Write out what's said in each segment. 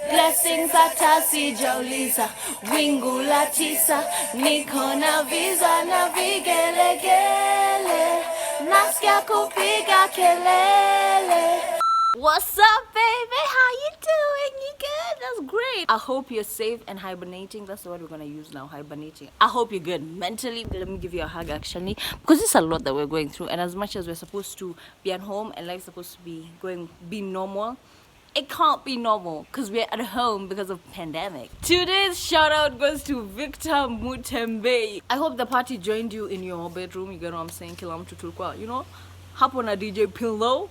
Blessings hata sijauliza, wingu la tisa, niko na visa na vigelegele, nasikia kupiga kelele. What's up, baby? How you doing? You good? That's great. I hope you're safe and hibernating. That's the word we're gonna use now, hibernating. I hope you're good mentally. Let me give you a hug, actually, because it's a lot that we're going through. And as much as we're supposed to be at home and life's supposed to be normal, it can't be normal because we're at home because of pandemic. Today's shout out goes to Victor Mutembe. I hope the party joined you in your bedroom. You get what I'm saying? Kila mtu tulikuwa, you know, hop on a DJ pillow,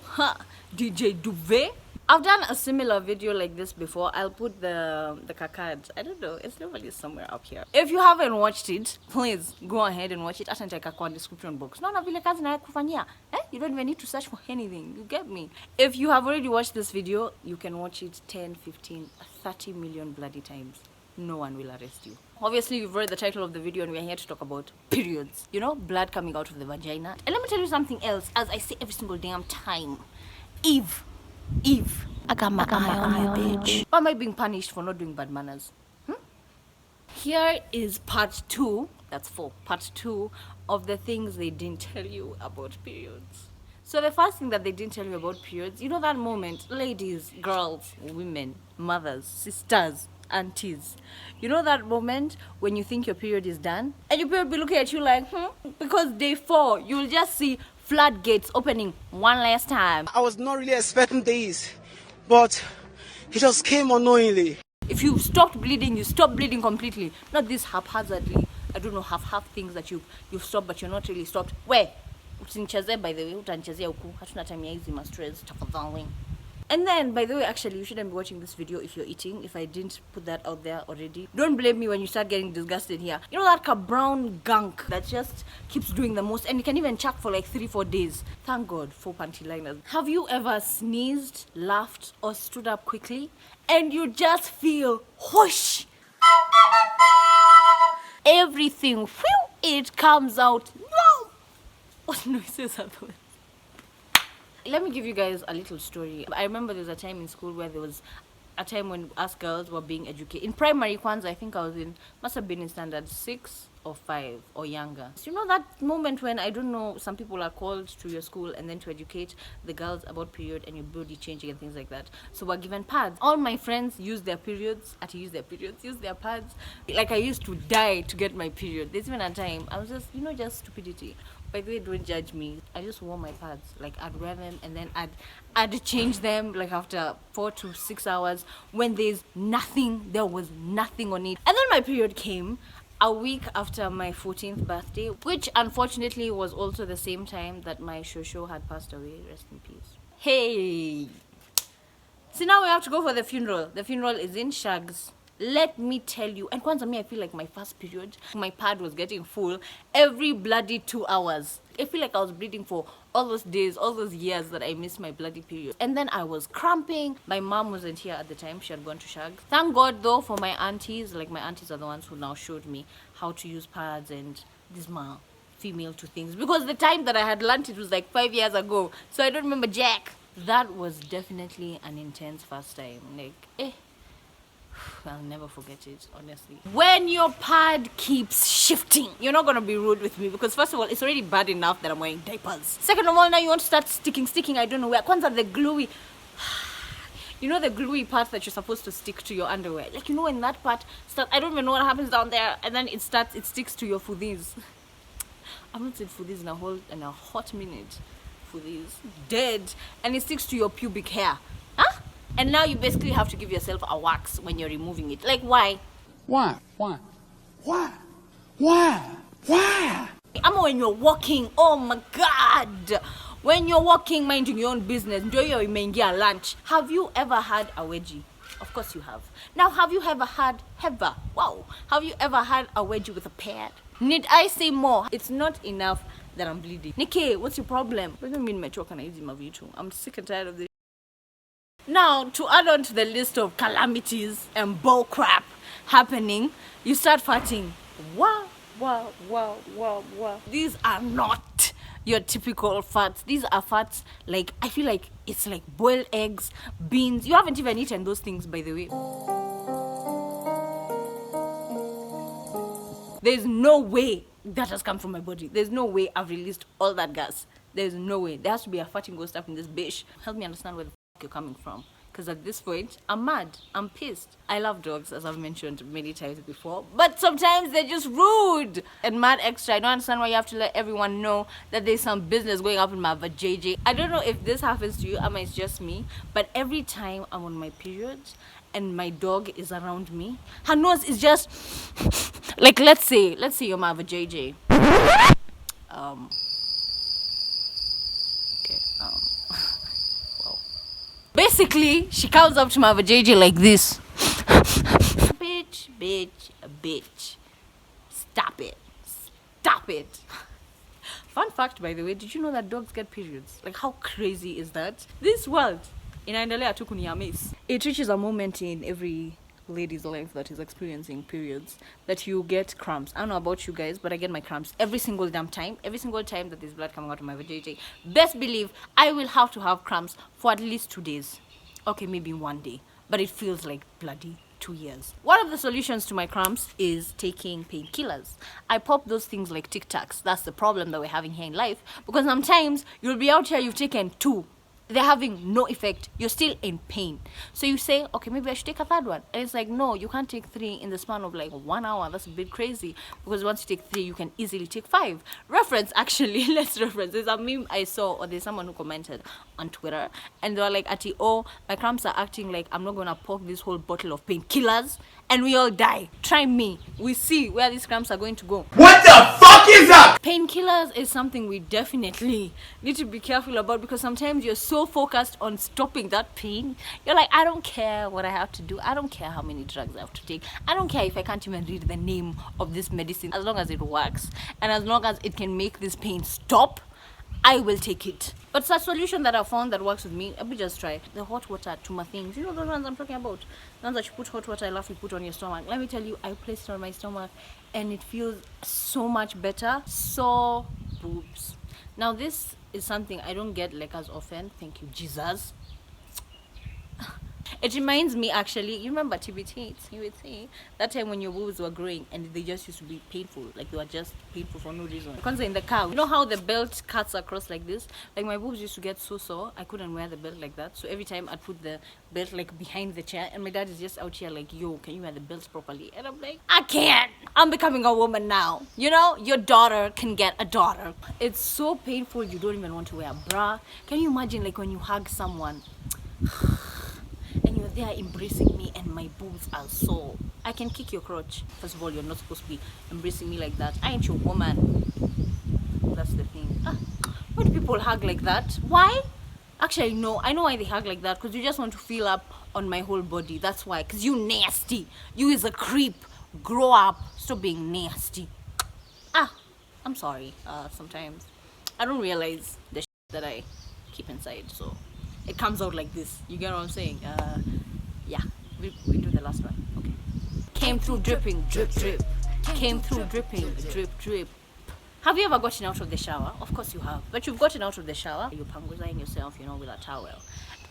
DJ duvet. I've done a similar video like this before. I'll put the Kaka. I don't know. It's normally somewhere up here. If you haven't watched it, please go ahead and watch it. Hata nitaweka kwa description box. No, vile kazi na kufanyia. You don't even need to search for anything. You get me? If you have already watched this video, you can watch it 10, 15, 30 million bloody times. No one will arrest you. Obviously, you've read the title of the video and we're here to talk about periods. You know, blood coming out of the vagina. And let me tell you something else, as I say every single damn time. Eve, I got my eye on you, bitch. Or am I being punished for not doing bad manners? Here is part 2, that's 4, part 2 of the things they didn't tell you about periods. So the first thing that they didn't tell you about periods, you know that moment, ladies, girls, women, mothers, sisters, aunties, you know that moment when you think your period is done and your period be looking at you like because day 4 you'll just see floodgates opening one last time. I was not really expecting this, but it just came unknowingly. If you stopped bleeding, you stop bleeding completely, not this haphazardly, I don't know, half things that you've stopped but you're not really stopped. Where usinichezee, by the way, utanichezea huku, hatuna time ya hizi ma-stress, tafadhali. And then, by the way, actually, you shouldn't be watching this video if you're eating. If I didn't put that out there already. Don't blame me when you start getting disgusted here. You know that brown gunk that just keeps doing the most, and you can even chuck for like 3-4 days. Thank God for panty liners. Have you ever sneezed, laughed, or stood up quickly, and you just feel whoosh? Everything, whew, it comes out. No! What noises are those? Let me give you guys a little story. I remember there was a time in school where there was a time when us girls were being educated. In primary Kwanzaa, I think must have been in standard 6 or 5 or younger. So you know that moment when, I don't know, some people are called to your school and then to educate the girls about period and your body changing and things like that. So we're given pads. All my friends use their periods, use their pads. Like I used to die to get my period. There's even a time, I was just, you know, just stupidity. By the way, don't judge me. I just wore my pads. Like I'd wear them and then I'd change them like after 4 to 6 hours when there was nothing on it. And then my period came a week after my 14th birthday, which unfortunately was also the same time that my shosho had passed away. Rest in peace. Hey! So now we have to go for the funeral. The funeral is in Shags. Let me tell you, and Kwanzaa, I feel like my first period, my pad was getting full every bloody 2 hours. I feel like I was bleeding for all those days, all those years that I missed my bloody period. And then I was cramping. My mom wasn't here at the time. She had gone to Shag. Thank God though for my aunties. Like my aunties are the ones who now showed me how to use pads and these female to things. Because the time that I had learned it was like 5 years ago. So I don't remember jack. That was definitely an intense first time. Like, I'll never forget it, honestly. When your pad keeps shifting, you're not gonna be rude with me because first of all, it's already bad enough that I'm wearing diapers. Second of all, now you want to start sticking, I don't know where. Kwanzaa, the gluey, you know the gluey part that you're supposed to stick to your underwear. Like, you know when that part starts, I don't even know what happens down there, and then it sticks to your fudis. I've not said fudis in a hot minute. Fudis, dead, and it sticks to your pubic hair. And now you basically have to give yourself a wax when you're removing it. Like, why? Why? I'm when you're walking, oh my God. When you're walking, minding your own business, enjoy your imeingia lunch. Have you ever had a wedgie? Of course you have. Now, have you ever had a wedgie with a pad? Need I say more? It's not enough that I'm bleeding. Nikki, what's your problem? What do you mean, I'm sick and tired of this. Now, to add on to the list of calamities and bull crap happening, you start farting. Wow. These are not your typical fats. These are fats, like, I feel like it's like boiled eggs, beans. You haven't even eaten those things, by the way. There's no way that has come from my body. There's no way I've released all that gas. There's no way. There has to be a fatting ghost stuff in this bitch. Help me understand where the fuck you're coming from. Because at this point, I'm mad. I'm pissed. I love dogs, as I've mentioned many times before. But sometimes they're just rude and mad extra. I don't understand why you have to let everyone know that there's some business going up in my vajayjay. I don't know if this happens to you, or it's just me. But every time I'm on my period and my dog is around me, her nose is just... like, let's say you're my vajayjay. Basically, she comes up to my vajayjay like this. Bitch, bitch, bitch. Stop it. Stop it. Fun fact, by the way, did you know that dogs get periods? Like, how crazy is that? This world, inaendelea tu kuniamis. It reaches a moment in every lady's life that is experiencing periods that you get cramps. I don't know about you guys, but I get my cramps every single damn time. Every single time that there's blood coming out of my vajayjay, best believe I will have to have cramps for at least 2 days. Okay, maybe 1 day, but it feels like bloody 2 years. One of the solutions to my cramps is taking painkillers. I pop those things like Tic Tacs. That's the problem that we're having here in life, because sometimes you'll be out here, you've taken 2. They're having no effect. You're still in pain. So you say, okay, maybe I should take a 3rd one. And it's like, no, you can't take 3 in the span of like 1 hour. That's a bit crazy. Because once you take 3, you can easily take 5. Reference, actually, let's reference. There's a meme I saw, or there's someone who commented on Twitter. And they were like, Ati, oh, my cramps are acting like I'm not going to pop this whole bottle of painkillers. And we all die. Try me. We see where these cramps are going to go. What the fuck is up? Painkillers is something we definitely need to be careful about, because sometimes you're so focused on stopping that pain. You're like, I don't care what I have to do. I don't care how many drugs I have to take. I don't care if I can't even read the name of this medicine. As long as it works and as long as it can make this pain stop, I will take it. But it's a solution that I found that works with me. Let me just try the hot water to my things. You know those ones I'm talking about? The ones that you put hot water, I love you put on your stomach. Let me tell you, I placed it on my stomach and it feels so much better. So boobs. Now this is something I don't get like as often. Thank you, Jesus. It reminds me, actually, you remember TBT, that time when your boobs were growing and they just used to be painful, like they were just painful for no reason. Because in the car, you know how the belt cuts across like this? Like my boobs used to get so sore, I couldn't wear the belt like that. So every time I'd put the belt like behind the chair, and my dad is just out here like, yo, can you wear the belts properly? And I'm like, I can't. I'm becoming a woman now. You know, your daughter can get a daughter. It's so painful, you don't even want to wear a bra. Can you imagine like when you hug someone and you're there embracing me and my boobs are sore? I can kick your crotch. First of all, you're not supposed to be embracing me like that. I ain't your woman. That's the thing. Why do people hug like that? Why? Actually, no. I know why they hug like that. Because you just want to feel up on my whole body. That's why. Because you nasty. You is a creep. Grow up. Stop being nasty. I'm sorry. Sometimes I don't realize the shit that I keep inside. So it comes out like this. You get what I'm saying? Yeah. We do the last one. Okay. Came through dripping, drip, drip. Came through dripping, drip, drip. Have you ever gotten out of the shower? Of course you have. But you've gotten out of the shower. You're panguzaing yourself, with a towel.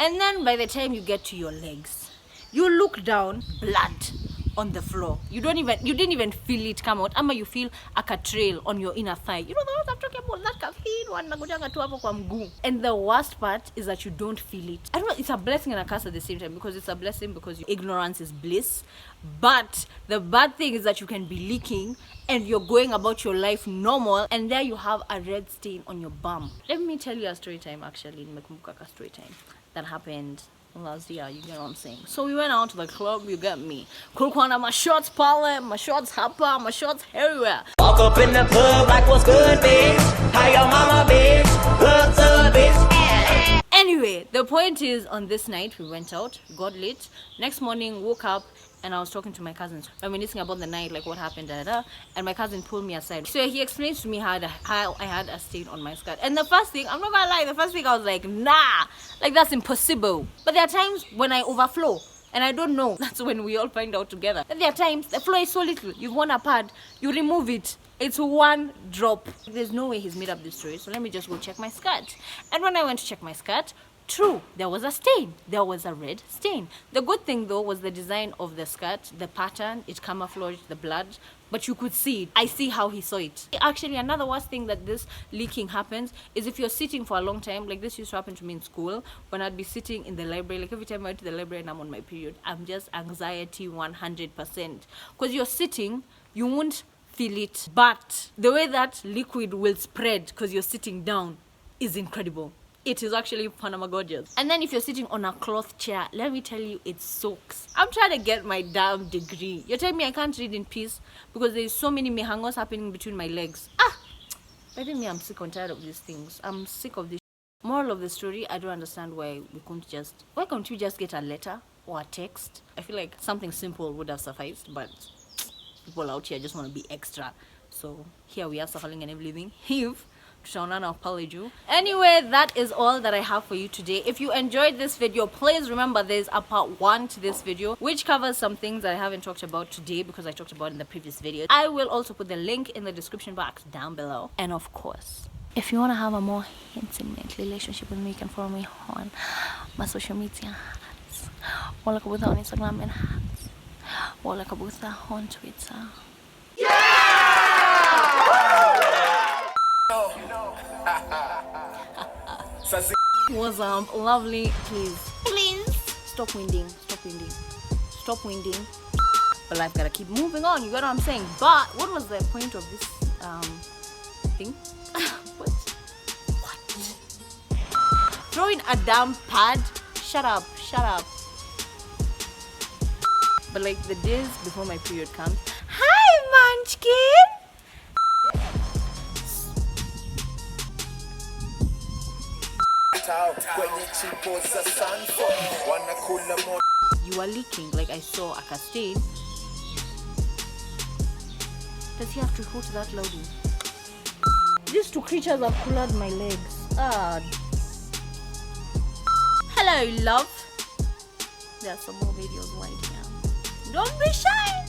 And then by the time you get to your legs, you look down, blood on the floor. You didn't even feel it come out. Ama you feel a trail on your inner thigh. You know the ones I'm talking about? That caffeine one nagojanga tu hapo kwa mguu. And the worst part is that you don't feel it. I don't know, it's a blessing and a curse at the same time, because it's a blessing because ignorance is bliss. But the bad thing is that you can be leaking and you're going about your life normal, and there you have a red stain on your bum. Let me tell you a story time, actually. Nimekumbuka a story time that happened last year. You get what I'm saying? So we went out to the club, you get me. Kulikuwa na my shorts pale, my shorts hapa, my shorts everywhere. Walk up in the club like, what's good, bitch? How your mama, bitch? What's up, bitch? Anyway, the point is, on this night we went out, got lit. Next morning, woke up, and I was talking to my cousins, reminiscing about the night, like what happened, and my cousin pulled me aside. So he explained to me how I had a stain on my skirt. And the first thing, I'm not gonna lie, I was like, nah, like that's impossible. But there are times when I overflow, and I don't know. That's when we all find out together. And there are times the flow is so little. You've worn a pad, you remove it, It's one drop. There's no way he's made up this story, so let me just go check my skirt. And when I went to check my skirt, true, there was a stain. There was a red stain. The good thing though was the design of the skirt, the pattern, it camouflaged the blood, but you could see it. I see how he saw it. Actually, another worst thing that this leaking happens is if you're sitting for a long time. Like this used to happen to me in school when I'd be sitting in the library. Like every time I went to the library and I'm on my period, I'm just anxiety 100%. Because you're sitting, you won't feel it, but the way that liquid will spread because you're sitting down is incredible. It is actually Panama gorgeous. And then if you're sitting on a cloth chair, let me tell you, it soaks. I'm trying to get my damn degree. You're telling me I can't read in peace because there's so many mihangos happening between my legs. I think I'm sick and tired of these things. I'm sick of this. Moral of the story, I don't understand why can't we just get a letter or a text? I feel like something simple would have sufficed, but people out here just want to be extra. So here we are suffering and everything. Anyway, that is all that I have for you today. If you enjoyed this video, please remember there's a part 1 to this video which covers some things that I haven't talked about today because I talked about in the previous video. I will also put the link in the description box down below. And of course, if you want to have a more intimate relationship with me, you can follow me on my social media. Wala Kabutha on Instagram and Wala Kabutha on Twitter. What's up, lovely? Please stop winding. But life gotta keep moving on, you get what I'm saying? But what was the point of this thing? What? Throwing a damn pad? Shut up. But like the days before my period comes, hi Munchkin! You are leaking, like I saw a cascade. Does he have to hold that loudly? These two creatures have colored my legs. Hello, love. There are some more videos right now. Don't be shy.